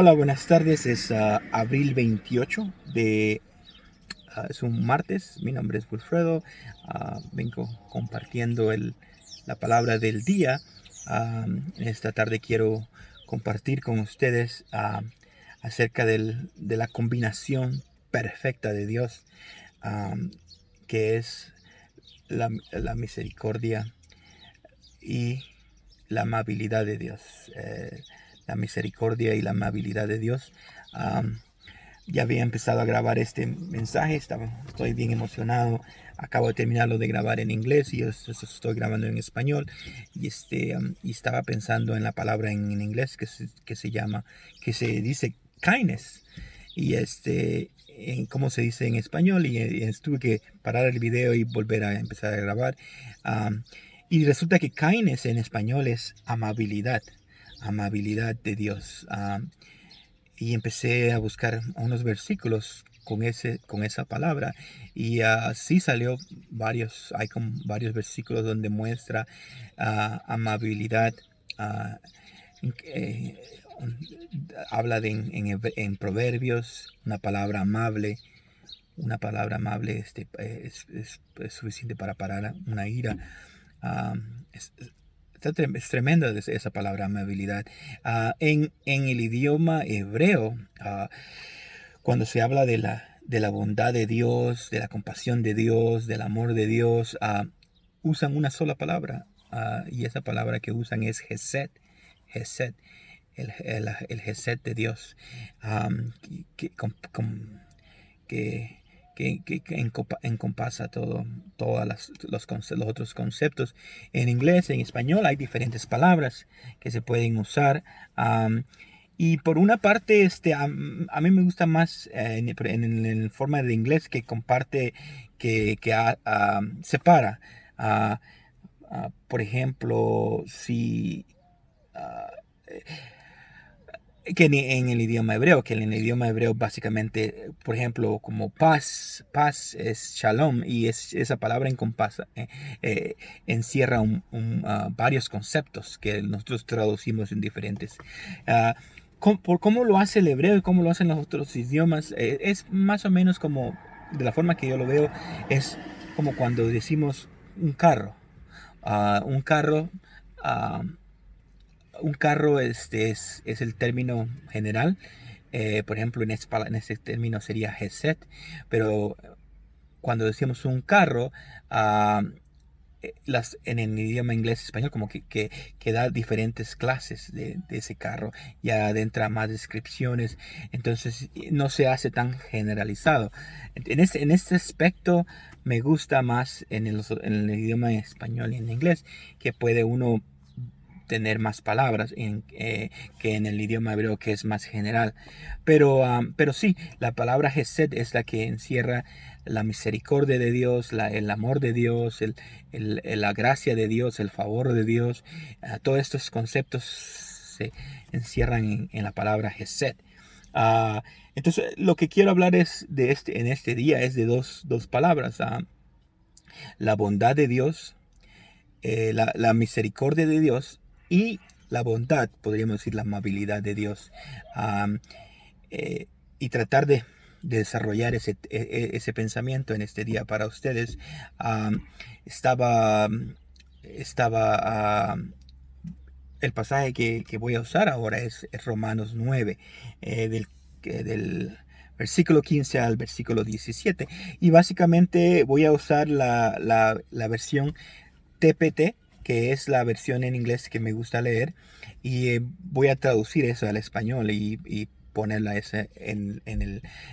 Hola, buenas tardes. Es abril 28 es un martes. Mi nombre es Wilfredo. Vengo compartiendo la palabra del día. En esta tarde quiero compartir con ustedes acerca de la combinación perfecta de Dios, um, que es la misericordia y la amabilidad de Dios. La misericordia y la amabilidad de Dios. Um, ya había empezado a grabar este mensaje, estoy bien emocionado. Acabo de terminarlo de grabar en inglés y yo estoy grabando en español. Y estaba pensando en la palabra en inglés que se dice kindness. Y en cómo se dice en español. Y tuve que parar el video y volver a empezar a grabar. Um, y resulta que kindness en español es amabilidad, amabilidad de Dios. Y empecé a buscar unos versículos con esa palabra y así salió hay como varios versículos donde muestra amabilidad. ah, eh, Habla en Proverbios una palabra amable es suficiente para parar una ira. Ah, es, es tremenda esa palabra amabilidad. En el idioma hebreo, cuando se habla de la bondad de Dios, de la compasión de Dios, del amor de Dios, usan una sola palabra. Y esa palabra que usan es Hesed. Hesed, el Hesed de Dios. um, que, que, encompasa todos los otros conceptos. En inglés, en español, hay diferentes palabras que se pueden usar. Um, y por una parte, a mí me gusta más en forma de inglés que comparte, que separa. Uh, por ejemplo, si uh, que en el idioma hebreo, que en el idioma hebreo básicamente, por ejemplo, como paz es shalom y esa palabra eh, encierra varios conceptos que nosotros traducimos en diferentes. Uh, por cómo lo hace el hebreo y cómo lo hacen los otros idiomas, es más o menos como, de la forma que yo lo veo, es como cuando decimos un carro. Un carro. Uh, un carro es el término general. Por ejemplo, en ese término sería Geset. Pero cuando decimos un carro, uh, en el idioma inglés y español como que da diferentes clases de ese carro. Ya adentra más descripciones. Entonces no se hace tan generalizado. En este aspecto me gusta más en el idioma español y en inglés, que puede uno tener más palabras que en el idioma hebreo, que es más general. Pero sí, la palabra Hesed es la que encierra la misericordia de Dios, el amor de Dios, la gracia de Dios, el favor de Dios. Todos estos conceptos se encierran en la palabra Hesed. Entonces, lo que quiero hablar en este día es de dos palabras. La bondad de Dios, la misericordia de Dios y la bondad, podríamos decir la amabilidad de Dios. Um, eh, y tratar de desarrollar ese pensamiento en este día para ustedes. Um, estaba estaba el pasaje que voy a usar ahora es Romanos 9, del versículo 15 al versículo 17. Y básicamente voy a usar la versión TPT, que es la versión en inglés que me gusta leer, y voy a traducir eso al español y ponerla la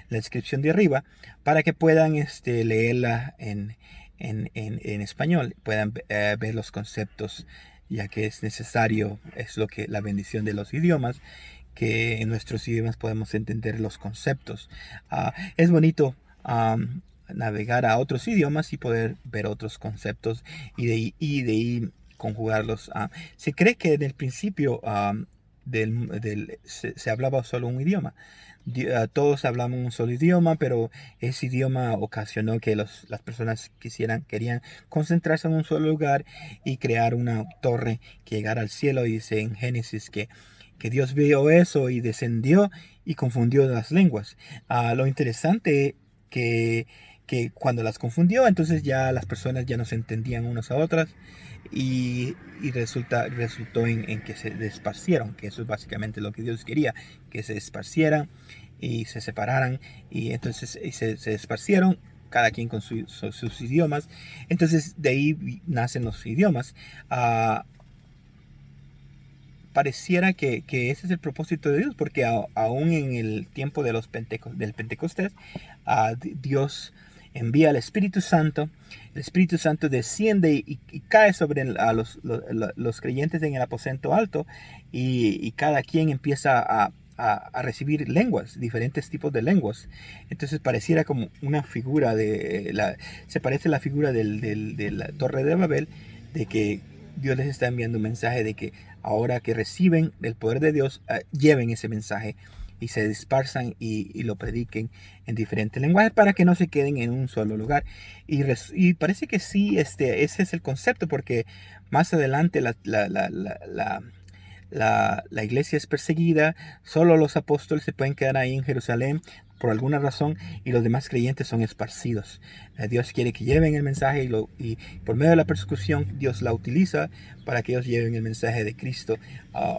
descripción de arriba para que puedan leerla en español, puedan ver los conceptos, ya que es necesario, es lo que la bendición de los idiomas, que en nuestros idiomas podemos entender los conceptos. Es bonito navegar a otros idiomas y poder ver otros conceptos y de ahí conjugarlos. Se cree que en el principio se hablaba solo un idioma. Todos hablaban un solo idioma, pero ese idioma ocasionó que las personas querían concentrarse en un solo lugar y crear una torre que llegara al cielo. Y dice en Génesis que Dios vio eso y descendió y confundió las lenguas. Lo interesante que, que cuando las confundió, entonces ya las personas ya no se entendían unas a otras y resultó en que se esparcieron, que eso es básicamente lo que Dios quería, que se esparcieran y se separaran y entonces se esparcieron cada quien con sus idiomas. Entonces de ahí nacen los idiomas. Uh, Pareciera que ese es el propósito de Dios, porque aún en el tiempo de del Pentecostés, Dios envía al Espíritu Santo, el Espíritu Santo desciende y cae sobre los creyentes en el aposento alto y cada quien empieza a recibir lenguas, diferentes tipos de lenguas. Entonces pareciera como una figura se parece a la figura de la Torre de Babel, de que Dios les está enviando un mensaje de que ahora que reciben el poder de Dios, lleven ese mensaje y se dispersan y lo prediquen en diferentes lenguajes para que no se queden en un solo lugar. Y parece que sí, ese es el concepto, porque más adelante la iglesia es perseguida, solo los apóstoles se pueden quedar ahí en Jerusalén por alguna razón y los demás creyentes son esparcidos. Dios quiere que lleven el mensaje y por medio de la persecución Dios la utiliza para que ellos lleven el mensaje de Cristo a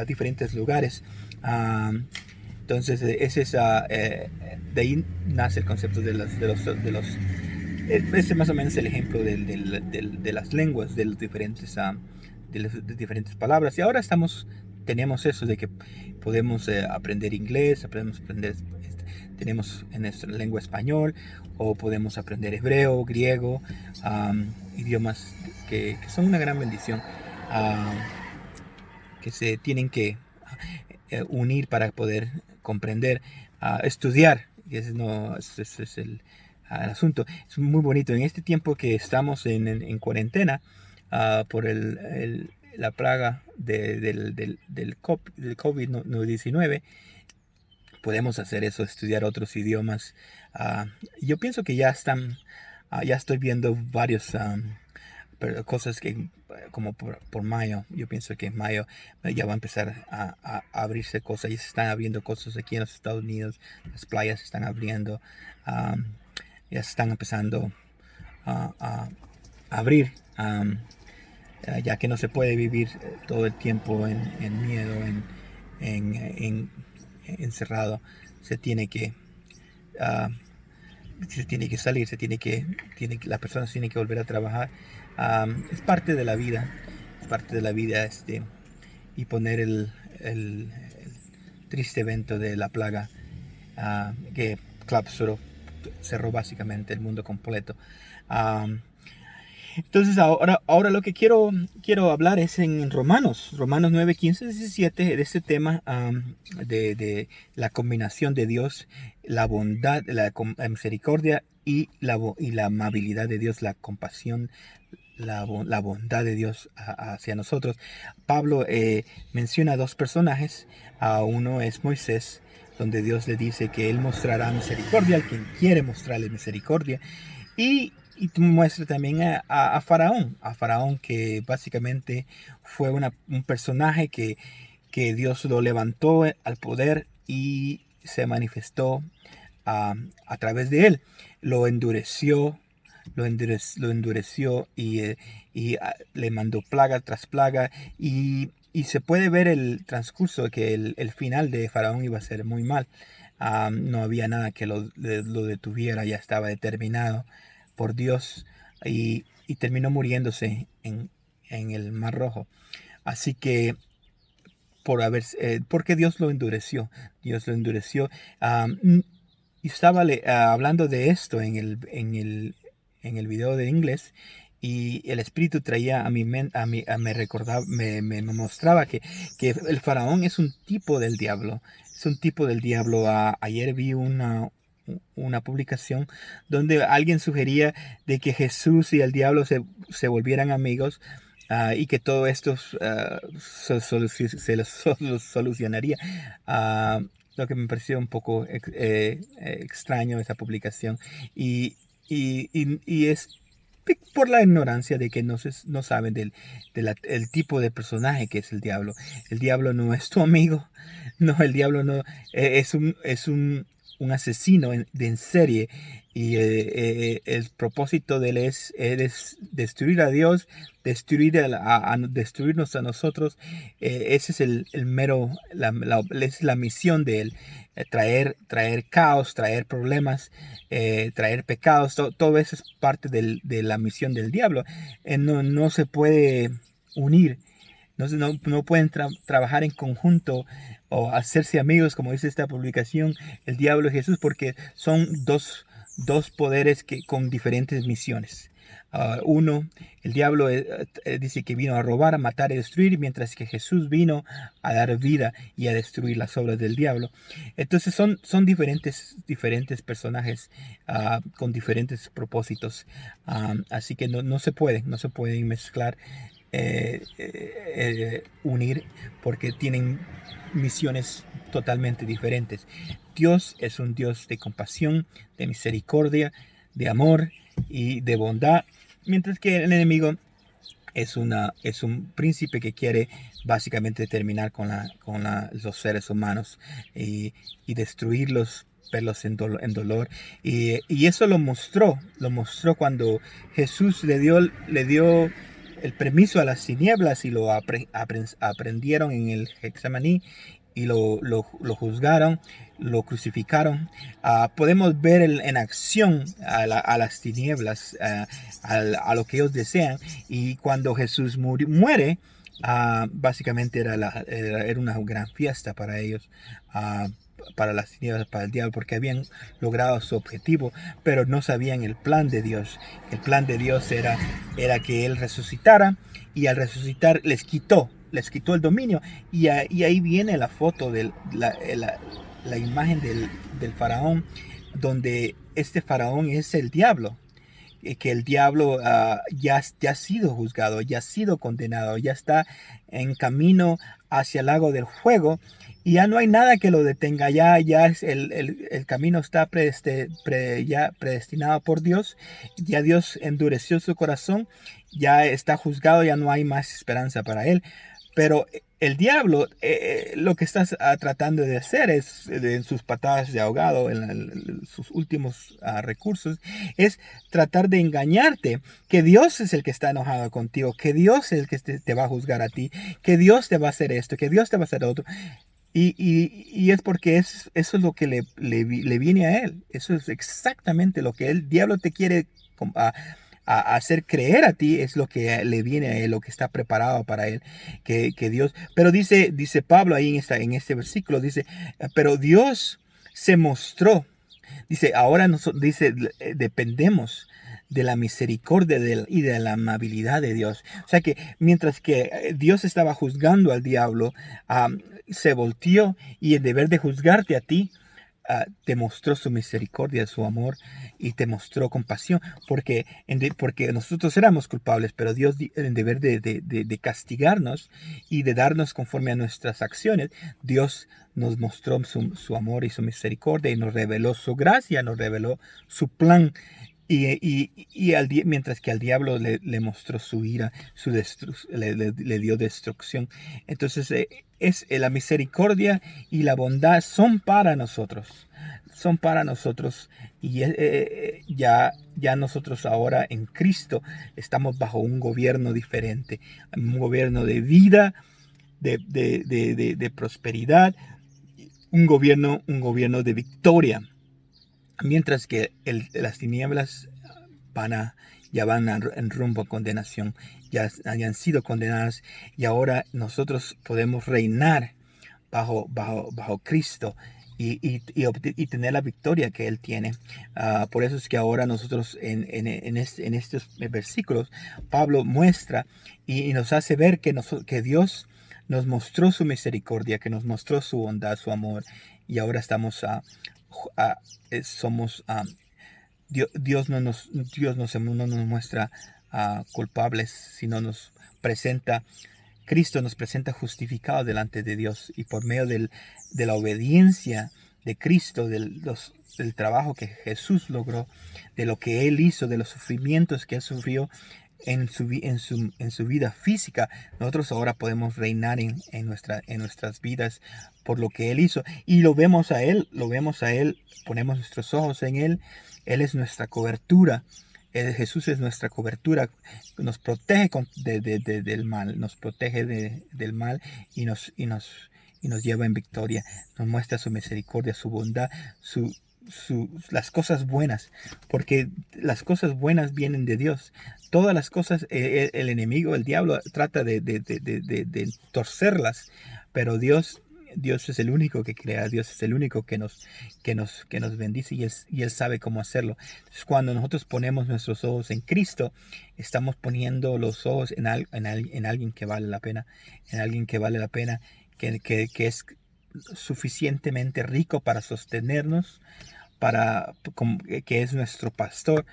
diferentes lugares. Entonces ese es, de ahí nace el concepto ese es más o menos el ejemplo de las lenguas, de los diferentes de diferentes palabras. Y ahora tenemos eso de que podemos aprender inglés, tenemos en nuestra lengua español, o podemos aprender hebreo, griego, idiomas que son una gran bendición, que se tienen que unir para poder comprender, estudiar. Y ese es el asunto. Es muy bonito. En este tiempo que estamos en cuarentena, por la plaga del COVID-19, podemos hacer eso, estudiar otros idiomas. Yo pienso que ya estoy viendo varios cosas que como por mayo, yo pienso que en mayo ya va a empezar a abrirse cosas, y se están abriendo cosas aquí en los Estados Unidos, las playas se están abriendo, ya se están empezando a abrir, ya que no se puede vivir todo el tiempo en miedo, encerrado. Se tiene que uh, se tiene que salir, las personas tienen que volver a trabajar. Es parte de la vida, y poner el triste evento de la plaga, que clausuró, cerró básicamente el mundo completo. Entonces ahora lo que quiero hablar es en Romanos 9, 15, 17, de este tema, de la combinación de Dios, la bondad, la misericordia y la amabilidad de Dios, la compasión, la bondad de Dios hacia nosotros. Pablo menciona dos personajes. Uno es Moisés, donde Dios le dice que él mostrará misericordia al quien quiere mostrarle misericordia. Y muestra también a Faraón, que básicamente fue un personaje que Dios lo levantó al poder y se manifestó a través de él. Lo endureció, lo endureció y le mandó plaga tras plaga. Y se puede ver el transcurso de que el final de Faraón iba a ser muy mal. No había nada que lo detuviera, ya estaba determinado por Dios, y terminó muriéndose en el Mar Rojo. Así que porque Dios lo endureció. Y estaba hablando de esto en el video de inglés, y el Espíritu traía a mi mente, me recordaba, me mostraba que el faraón es un tipo del diablo. Es un tipo del diablo. Ayer vi una publicación donde alguien sugería de que Jesús y el diablo se volvieran amigos, y que todo esto se solucionaría. Lo que me pareció un poco extraño esa publicación. Y es por la ignorancia de que no saben el tipo de personaje que es el diablo. El diablo no es tu amigo, no, el diablo no es un asesino en serie, y el propósito de él es destruir a Dios, destruirnos a nosotros. Ese es el mero, es la misión de él. Traer caos, traer problemas, traer pecados. Todo eso es parte de la misión del diablo. No se puede unir. No pueden trabajar en conjunto o hacerse amigos, como dice esta publicación, el diablo y Jesús, porque son dos poderes con diferentes misiones. Uno, el diablo dice que vino a robar, a matar y destruir, mientras que Jesús vino a dar vida y a destruir las obras del diablo. Entonces son diferentes personajes, con diferentes propósitos. Así que no se pueden mezclar, unir, porque tienen misiones totalmente diferentes. Dios es un Dios de compasión, de misericordia, de amor y de bondad, mientras que el enemigo es un príncipe que quiere básicamente terminar con los seres humanos, y destruirlos, verlos en dolor. Y eso lo mostró cuando Jesús le dio el permiso a las tinieblas, y lo aprendieron en el Getsemaní, y lo juzgaron, lo crucificaron. Podemos ver en acción a las tinieblas, a lo que ellos desean. Y cuando Jesús muere, básicamente era una gran fiesta para ellos, para las tinieblas, para el diablo, porque habían logrado su objetivo, pero no sabían el plan de Dios. El plan de Dios era que Él resucitara, y al resucitar les quitó el dominio. Y ahí viene la foto de la imagen del faraón, donde este faraón es el diablo. Que el diablo ya ha sido juzgado, ya ha sido condenado, ya está en camino hacia el lago del fuego, y ya no hay nada que lo detenga. Ya el camino está ya predestinado por Dios. Ya Dios endureció su corazón, ya está juzgado, ya no hay más esperanza para él. Pero el diablo, lo que está tratando de hacer es, en sus patadas de ahogado, en sus últimos recursos, es tratar de engañarte, que Dios es el que está enojado contigo, que Dios es el que te va a juzgar a ti, que Dios te va a hacer esto, que Dios te va a hacer otro. Y es porque eso es lo que le viene a él. Eso es exactamente lo que el diablo te quiere hacer creer a ti. Es lo que le viene a él, lo que está preparado para él, que Dios. Pero dice Pablo ahí en este versículo, dice, pero Dios se mostró. Dice, ahora dice, dependemos de la misericordia y de la amabilidad de Dios. O sea que mientras que Dios estaba juzgando al diablo, se volteó, y en deber de juzgarte a ti, te mostró su misericordia, su amor, y te mostró compasión, porque nosotros éramos culpables, pero Dios, en deber de castigarnos y de darnos conforme a nuestras acciones, Dios nos mostró su amor y su misericordia, y nos reveló su gracia, nos reveló su plan. Mientras que al diablo le mostró su ira, le dio destrucción. Entonces, la misericordia y la bondad son para nosotros. Son para nosotros. Y ya nosotros ahora en Cristo estamos bajo un gobierno diferente. Un gobierno de vida, de prosperidad. Un gobierno de victoria. Mientras que las tinieblas ya van en rumbo a condenación, ya hayan sido condenadas, y ahora nosotros podemos reinar bajo Cristo, y tener la victoria que Él tiene. Por eso es que ahora nosotros en estos versículos, Pablo muestra y nos hace ver que Dios nos mostró su misericordia, que nos mostró su bondad, su amor, y ahora estamos somos Dios no nos muestra culpables, sino Cristo nos presenta justificados delante de Dios, y por medio de la obediencia de Cristo, de del trabajo que Jesús logró, de lo que Él hizo, de los sufrimientos que Él sufrió en su vida física, nosotros ahora podemos reinar en nuestras vidas por lo que Él hizo. Y lo vemos a Él, ponemos nuestros ojos en Él. Él es nuestra cobertura. Jesús es nuestra cobertura, nos protege del mal, nos protege del mal y nos lleva en victoria, nos muestra su misericordia, su bondad, las cosas buenas, porque las cosas buenas vienen de Dios. Todas las cosas, el enemigo, el diablo, trata de torcerlas, pero Dios es el único que crea, Dios es el único que nos bendice y él sabe cómo hacerlo. Entonces, cuando nosotros ponemos nuestros ojos en Cristo, estamos poniendo los ojos en alguien que vale la pena, en alguien que vale la pena, que es suficientemente rico para sostenernos, que es nuestro pastor,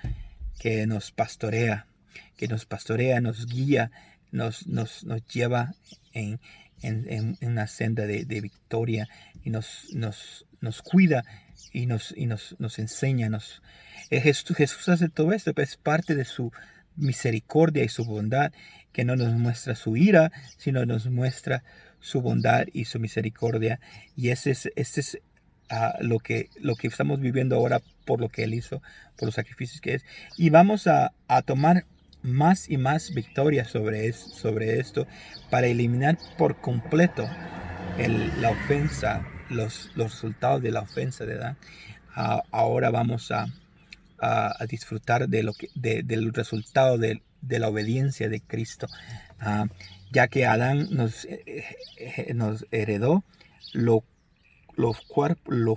que nos pastorea, nos guía, nos lleva en una senda de victoria y nos cuida y nos enseña. Jesús hace todo esto, es parte de su misericordia y su bondad, que no nos muestra su ira, sino nos muestra su bondad y su misericordia. Y este es lo que estamos viviendo ahora por lo que Él hizo, por los sacrificios que es. Y vamos a tomar más y más victorias sobre esto, para eliminar por completo la ofensa, los resultados de la ofensa de Adán. Ahora vamos a disfrutar del resultado de la obediencia de Cristo, ya que Adán nos heredó lo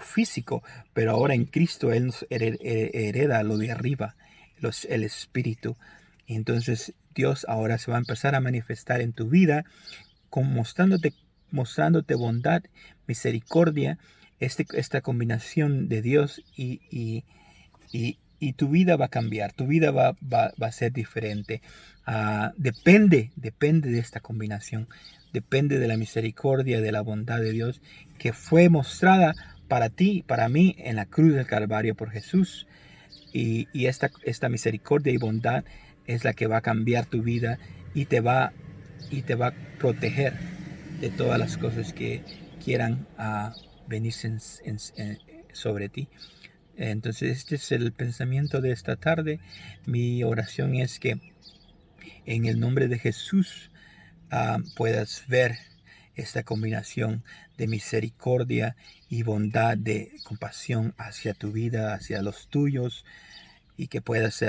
físico, pero ahora en Cristo Él nos hereda lo de arriba, el espíritu. Y entonces Dios ahora se va a empezar a manifestar en tu vida, mostrándote bondad, misericordia, esta combinación de Dios y tu vida va a cambiar, tu vida va a ser diferente. Depende de esta combinación, depende de la misericordia, de la bondad de Dios que fue mostrada para ti y para mí en la cruz del Calvario por Jesús. Y esta misericordia y bondad es la que va a cambiar tu vida y te va a proteger de todas las cosas que quieran venirse sobre ti. Entonces este es el pensamiento de esta tarde. Mi oración es que en el nombre de Jesús puedas ver esta combinación de misericordia y bondad, de compasión hacia tu vida, hacia los tuyos, y que puedas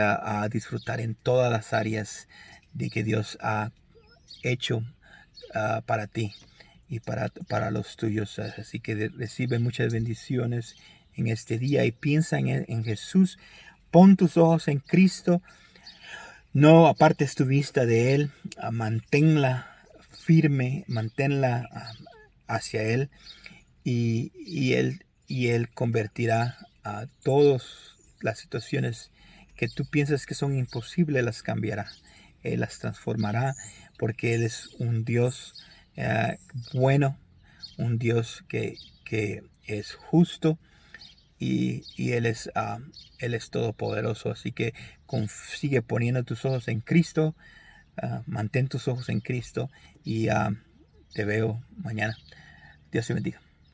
disfrutar en todas las áreas de que Dios ha hecho para ti y para los tuyos. Así que recibe muchas bendiciones en este día y piensa en Jesús. Pon tus ojos en Cristo. No apartes tu vista de Él. Manténla firme, manténla hacia Él, y Él convertirá a todas las situaciones que tú piensas que son imposibles, las cambiará. Él las transformará, porque Él es un Dios bueno, un Dios que es justo, y Él es todopoderoso. Así que sigue poniendo tus ojos en Cristo, mantén tus ojos en Cristo, y te veo mañana. Dios te bendiga.